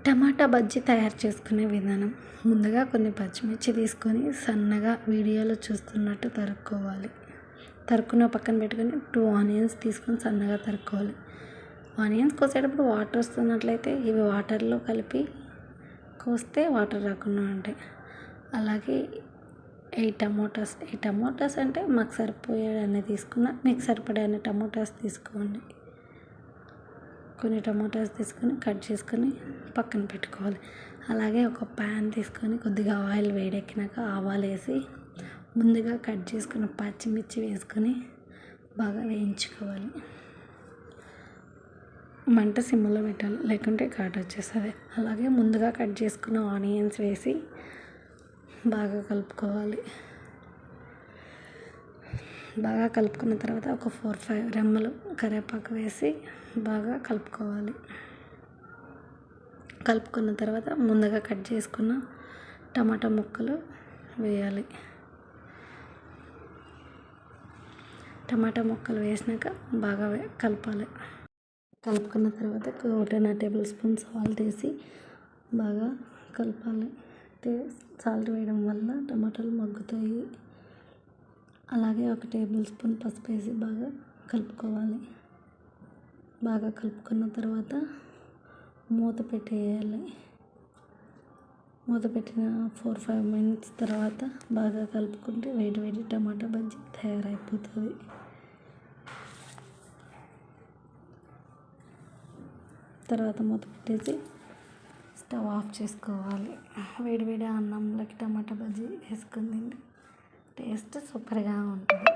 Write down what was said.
టమాటా బజ్జీ తయారు చేసుకునే విధానం. ముందుగా కొన్ని పచ్చిమిర్చి తీసుకొని సన్నగా వీడియోలో చూస్తున్నట్టు తరుక్కోవాలి. తరుక్కున్న పక్కన పెట్టుకొని 2 ఆనియన్స్ తీసుకొని సన్నగా తరుక్కోవాలి. ఆనియన్స్ కోసేటప్పుడు వాటర్ వస్తున్నట్లయితే ఇవి వాటర్లో కలిపి కోస్తే వాటర్ రాకుండా ఉంటాయి. అలాగే 8 టమోటాస్ అంటే మాకు సరిపోయేటన్ని తీసుకున్న, మీకు సరిపడే టమోటాస్ తీసుకోండి. కొన్ని టమోటాస్ తీసుకొని కట్ చేసుకొని పక్కన పెట్టుకోవాలి. అలాగే ఒక ప్యాన్ తీసుకొని కొద్దిగా ఆయిల్ వేడెక్కినాక ఆవాలు వేసి ముందుగా కట్ చేసుకున్న పచ్చిమిర్చి వేసుకొని బాగా వేయించుకోవాలి. మంట సిమ్లో పెట్టాలి, లేకుంటే ఘాటు వచ్చేస్తుంది. అలాగే ముందుగా కట్ చేసుకున్న ఆనియన్స్ వేసి బాగా కలుపుకోవాలి. బాగా కలుపుకున్న తర్వాత ఒక 4-5 రెమ్మలు కరివేపాకు వేసి బాగా కలుపుకోవాలి. కలుపుకున్న తర్వాత ముందుగా కట్ చేసుకున్న టమాటా ముక్కలు వేయాలి. టమాటా ముక్కలు వేసినాక బాగా కలపాలి. కలుపుకున్న తర్వాత 1.5 టేబుల్ స్పూన్ సాల్ట్ వేసి బాగా కలపాలి. సాల్ట్ వేయడం వల్ల టమాటాలు మగ్గుతాయి. అలాగే 1 టేబుల్ స్పూన్ పసుపు వేసి బాగా కలుపుకోవాలి. బాగా కలుపుకున్న తర్వాత మూత పెట్టేయాలి. మూత పెట్టిన 4-5 మినిట్స్ తర్వాత బాగా కలుపుకుంటే వేడి టమాటా బజ్జీ తయారైపోతుంది. తర్వాత మూత పెట్టేసి స్టవ్ ఆఫ్ చేసుకోవాలి. వేడి అన్నంలోకి టమాటా బజ్జీ వేసుకుని తింటే టేస్ట్ సూపర్గా ఉంటుంది.